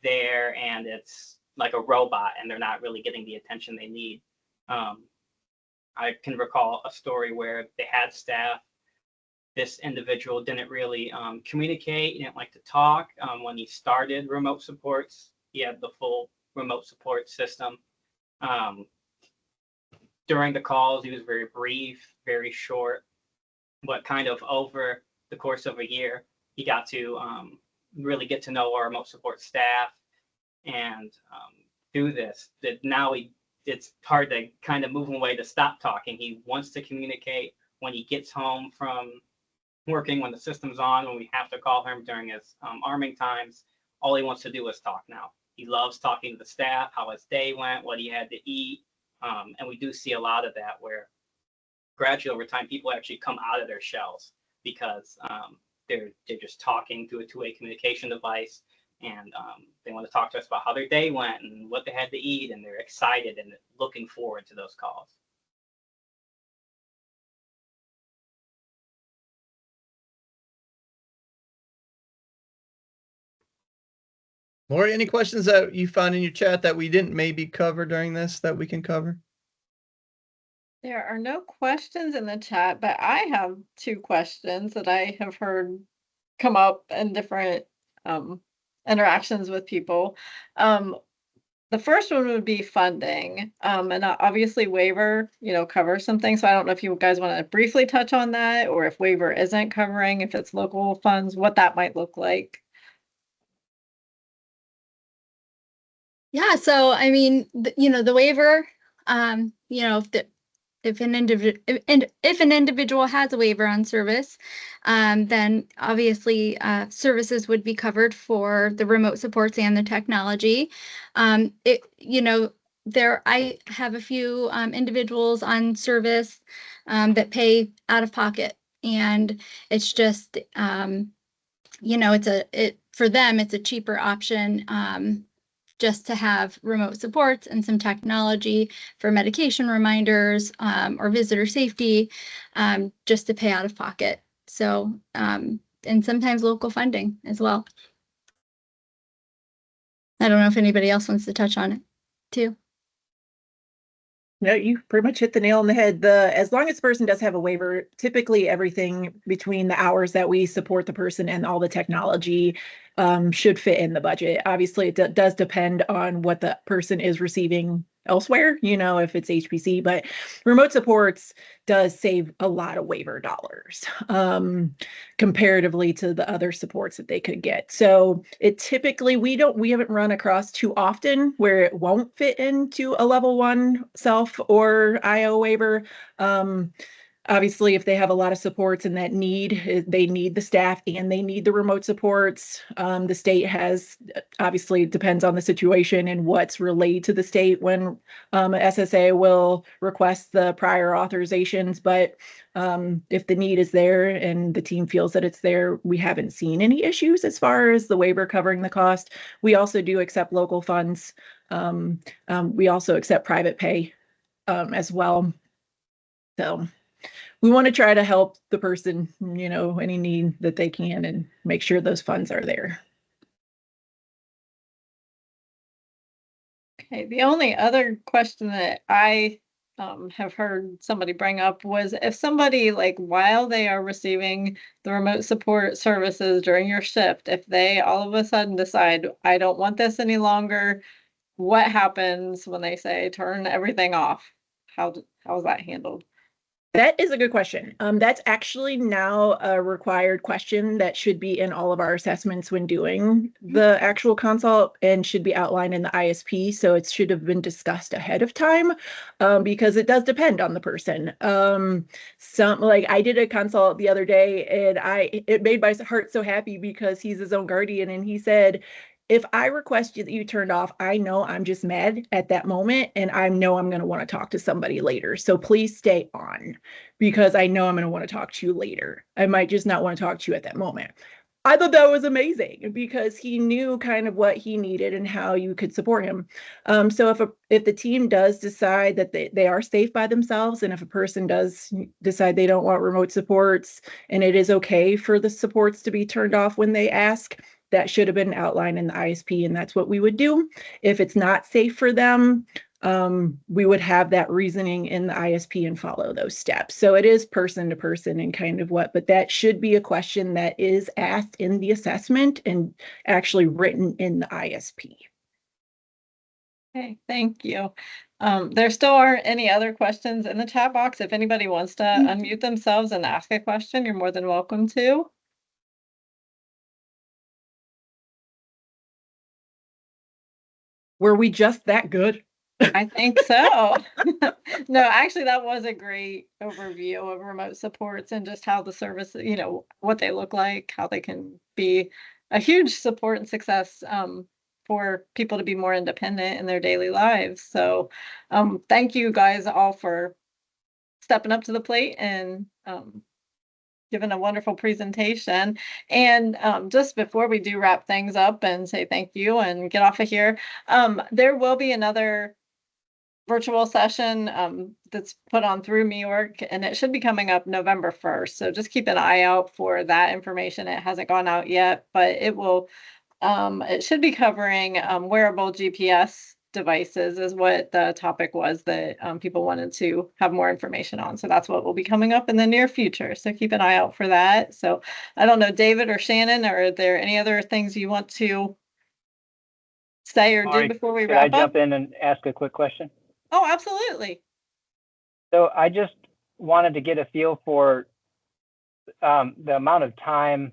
there and it's like a robot and they're not really getting the attention they need. I can recall a story where they had staff. This individual didn't really communicate. He didn't like to talk. When he started remote supports, he had the full remote support system. During the calls, he was very brief, very short, but kind of over the course of a year, he got to really get to know our remote support staff and do this. That now it's hard to kind of move him away to stop talking. He wants to communicate when he gets home from working, when the system's on, when we have to call him during his arming times. All he wants to do is talk now. He loves talking to the staff, how his day went, what he had to eat. And we do see a lot of that where gradually over time, people actually come out of their shells because they're just talking through a two-way communication device, and they want to talk to us about how their day went and what they had to eat, and they're excited and looking forward to those calls. Lori, any questions that you found in your chat that we didn't maybe cover during this that we can cover? There are no questions in the chat, but I have two questions that I have heard come up in different interactions with people. The first one would be funding, and obviously waiver, covers some things. So I don't know if you guys want to briefly touch on that, or if waiver isn't covering, if it's local funds, what that might look like. Yeah, so I mean, the waiver, if an individual has a waiver on service, then obviously services would be covered for the remote supports and the technology. I have a few individuals on service that pay out of pocket, and it's just for them it's a cheaper option. Just to have remote supports and some technology for medication reminders or visitor safety, just to pay out of pocket. So, and sometimes local funding as well. I don't know if anybody else wants to touch on it too. No, you pretty much hit the nail on the head. As long as the person does have a waiver, typically everything between the hours that we support the person and all the technology should fit in the budget. Obviously, it does depend on what the person is receiving elsewhere, if it's HPC, but remote supports does save a lot of waiver dollars comparatively to the other supports that they could get. So it typically, we haven't run across too often where it won't fit into a level 1 self or IO waiver. Obviously, if they have a lot of supports and that they need the staff and they need the remote supports. The state has, obviously, it depends on the situation and what's relayed to the state when SSA will request the prior authorizations. But if the need is there and the team feels that it's there, we haven't seen any issues as far as the waiver covering the cost. We also do accept local funds. We also accept private pay as well. So we want to try to help the person, any need that they can and make sure those funds are there. Okay, the only other question that I have heard somebody bring up was if somebody, like, while they are receiving the remote support services during your shift, if they all of a sudden decide, I don't want this any longer, what happens when they say turn everything off? How is that handled? That is a good question. That's actually now a required question that should be in all of our assessments when doing the actual consult and should be outlined in the ISP. So it should have been discussed ahead of time because it does depend on the person. Like I did a consult the other day and it made my heart so happy because he's his own guardian and he said, if I request you that you turned off, I know I'm just mad at that moment and I know I'm going to want to talk to somebody later. So please stay on because I know I'm going to want to talk to you later. I might just not want to talk to you at that moment. I thought that was amazing because he knew kind of what he needed and how you could support him. So if the team does decide that they are safe by themselves, and if a person does decide they don't want remote supports and it is okay for the supports to be turned off when they ask, that should have been outlined in the ISP, and that's what we would do. If it's not safe for them, we would have that reasoning in the ISP and follow those steps. So it is person to person and kind of but that should be a question that is asked in the assessment and actually written in the ISP. Okay, thank you. There still aren't any other questions in the chat box. If anybody wants to unmute themselves and ask a question, you're more than welcome to. Were we just that good? I think so. No, actually, that was a great overview of remote supports and just how the service, what they look like, how they can be a huge support and success for people to be more independent in their daily lives. So thank you guys all for stepping up to the plate and given a wonderful presentation. And just before we do wrap things up and say thank you and get off of here, there will be another virtual session that's put on through MeWork, and it should be coming up November 1st. So just keep an eye out for that information. It hasn't gone out yet, but it will. It should be covering wearable GPS devices is what the topic was that people wanted to have more information on. So that's what will be coming up in the near future. So keep an eye out for that. So I don't know, David or Shannon, are there any other things you want to say or do before we wrap up? Could I jump in and ask a quick question? Oh, absolutely. So I just wanted to get a feel for the amount of time.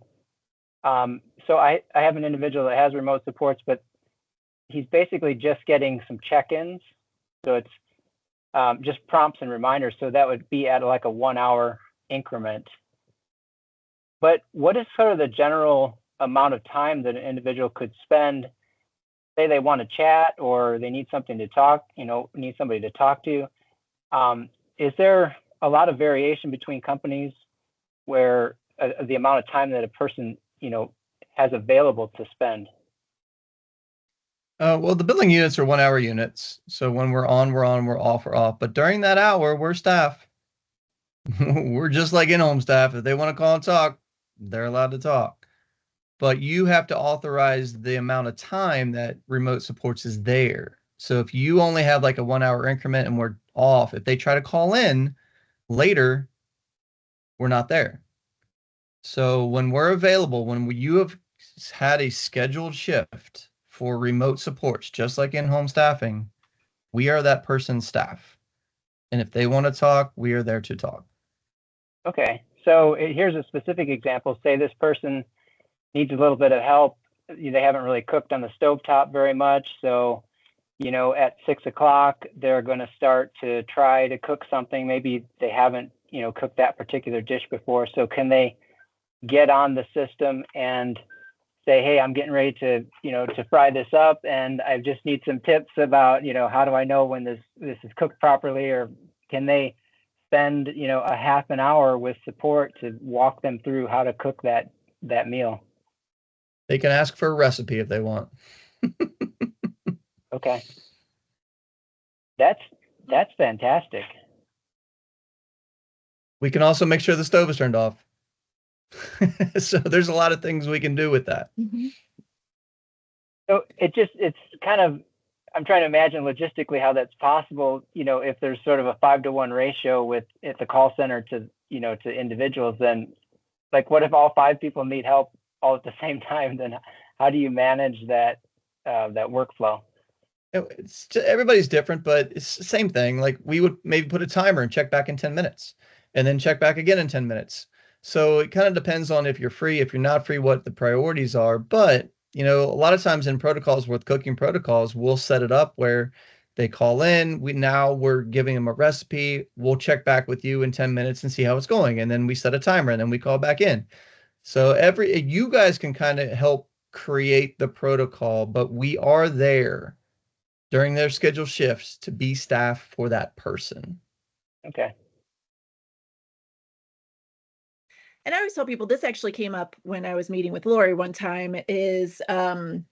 So I have an individual that has remote supports, but he's basically just getting some check-ins. So it's just prompts and reminders. So that would be at like a 1 hour increment. But what is sort of the general amount of time that an individual could spend? Say they want to chat or they need something to talk, need somebody to talk to. Is there a lot of variation between companies where the amount of time that a person, has available to spend? Well, the billing units are 1 hour units. So when we're on, we're on, we're off, we're off. But during that hour, we're staff. We're just like in-home staff. If they want to call and talk, they're allowed to talk. But you have to authorize the amount of time that remote supports is there. So if you only have like a 1 hour increment and we're off, if they try to call in later, we're not there. So when we're available, when you have had a scheduled shift for remote supports, just like in-home staffing, We are that person's staff. And if they want to talk, we are there to talk. Okay. So here's a specific example. Say this person needs a little bit of help. They haven't really cooked on the stovetop very much. So, at 6 o'clock, they're going to start to try to cook something. Maybe they haven't, cooked that particular dish before. So can they get on the system and say, hey, I'm getting ready to, to fry this up, and I just need some tips about, how do I know when this is cooked properly? Or can they spend, a half an hour with support to walk them through how to cook that meal? They can ask for a recipe if they want. Okay. That's fantastic. We can also make sure the stove is turned off. So there's a lot of things we can do with that. Mm-hmm. So it's kind of, I'm trying to imagine logistically how that's possible, if there's sort of a 5-to-1 ratio at the call center to, to individuals, then like, what if all 5 people need help all at the same time? Then how do you manage that workflow? Everybody's different, but it's the same thing. Like, we would maybe put a timer and check back in 10 minutes and then check back again in 10 minutes. So it kind of depends on if you're free, if you're not free, what the priorities are. But, a lot of times in protocols with cooking protocols, we'll set it up where they call in. We're giving them a recipe. We'll check back with you in 10 minutes and see how it's going. And then we set a timer and then we call back in. So you guys can kind of help create the protocol, but we are there during their scheduled shifts to be staff for that person. Okay. And I always tell people, this actually came up when I was meeting with Lori one time, and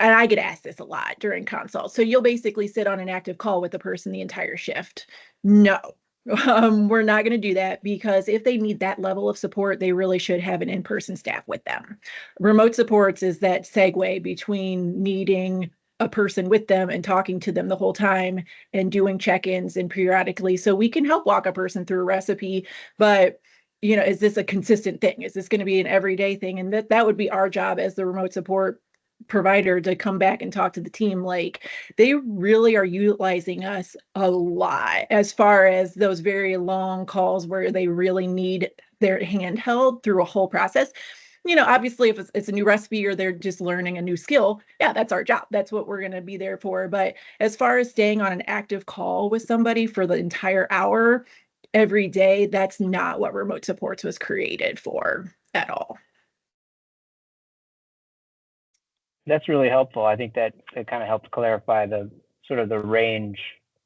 I get asked this a lot during consults. So you'll basically sit on an active call with the person the entire shift. No, we're not going to do that, because if they need that level of support, they really should have an in-person staff with them. Remote supports is that segue between needing a person with them and talking to them the whole time and doing check-ins and periodically. So we can help walk a person through a recipe, but is this a consistent thing? Is this going to be an everyday thing? And that would be our job as the remote support provider, to come back and talk to the team. Like, they really are utilizing us a lot as far as those very long calls where they really need their hand held through a whole process. Obviously, if it's a new recipe or they're just learning a new skill, yeah, that's our job. That's what we're going to be there for. But as far as staying on an active call with somebody for the entire hour every day, that's not what remote supports was created for at all. That's really helpful. I think that it kind of helps clarify the sort of the range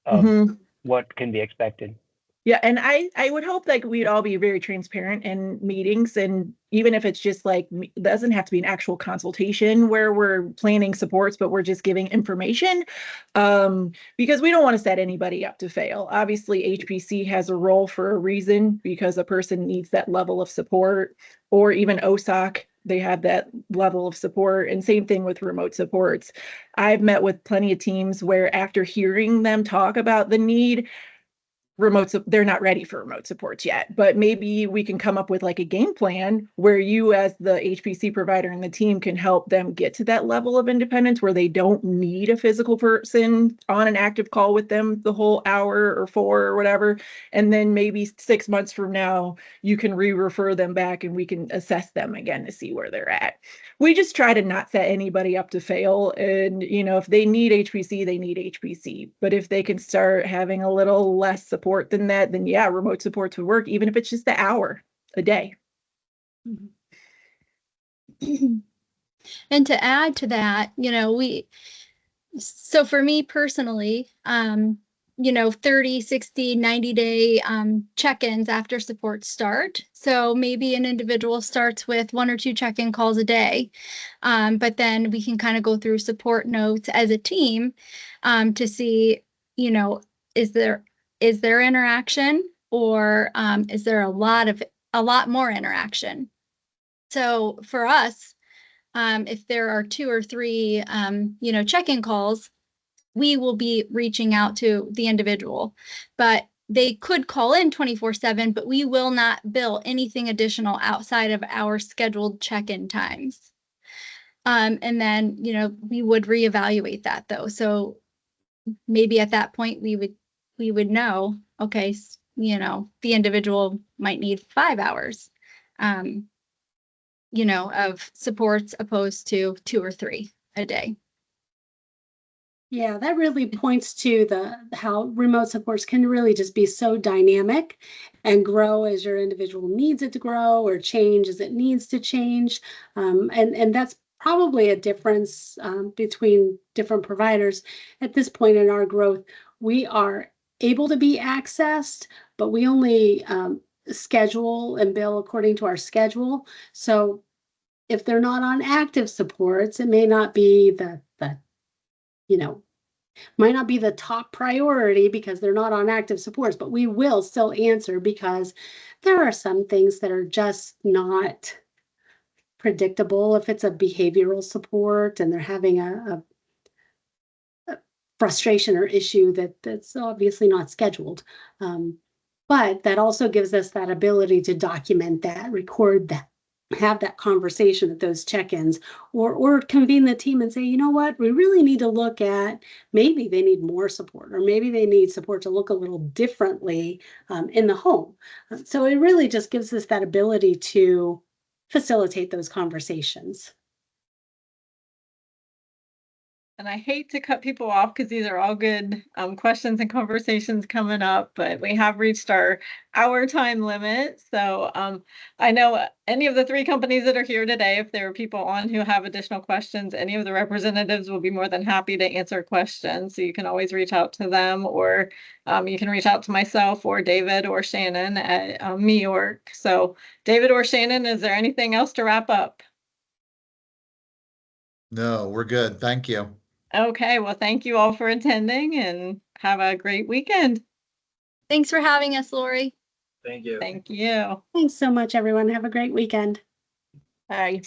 of what can be expected. Yeah, and I would hope that we'd all be very transparent in meetings, and even if it's just like, it doesn't have to be an actual consultation where we're planning supports, but we're just giving information, because we don't want to set anybody up to fail. Obviously, HPC has a role for a reason, because a person needs that level of support, or even OSOC, they have that level of support, and same thing with remote supports. I've met with plenty of teams where after hearing them talk about the need, they're not ready for remote supports yet, but maybe we can come up with like a game plan where you as the HPC provider and the team can help them get to that level of independence where they don't need a physical person on an active call with them the whole hour or 4 or whatever. And then maybe 6 months from now, you can refer them back and we can assess them again to see where they're at. We just try to not set anybody up to fail. And, if they need HPC, they need HPC. But if they can start having a little less support than that, then yeah, remote supports would work, even if it's just an hour a day. And to add to that, so for me personally, 30, 60, 90-day check-ins after support start. So maybe an individual starts with 1 or 2 check-in calls a day, but then we can kind of go through support notes as a team to see, is there interaction, or is there a lot more interaction? So for us, if there are 2 or 3, check-in calls, we will be reaching out to the individual, but they could call in 24/7, but we will not bill anything additional outside of our scheduled check-in times. And then, we would reevaluate that though. So maybe at that point we would know, okay, the individual might need 5 hours, of supports opposed to 2 or 3 a day. Yeah, that really points to how remote supports can really just be so dynamic and grow as your individual needs it to grow or change as it needs to change. And that's probably a difference between different providers. At this point in our growth, we are able to be accessed, but we only schedule and bill according to our schedule. So if they're not on active supports, it may not be might not be the top priority because they're not on active supports, but we will still answer because there are some things that are just not predictable. If it's a behavioral support and they're having a frustration or issue that's obviously not scheduled. But that also gives us that ability to document that, record that, have that conversation at those check-ins, or convene the team and say, you know what, we really need to look at, maybe they need more support, or maybe they need support to look a little differently in the home. So it really just gives us that ability to facilitate those conversations. And I hate to cut people off because these are all good questions and conversations coming up, but we have reached our hour time limit. So I know any of the 3 companies that are here today, if there are people on who have additional questions, any of the representatives will be more than happy to answer questions. So you can always reach out to them, or you can reach out to myself or David or Shannon at New York. So David or Shannon, is there anything else to wrap up? No, we're good. Thank you. Okay, well, thank you all for attending and have a great weekend. Thanks for having us, Lori. Thank you. Thank you. Thanks so much, everyone. Have a great weekend. Bye.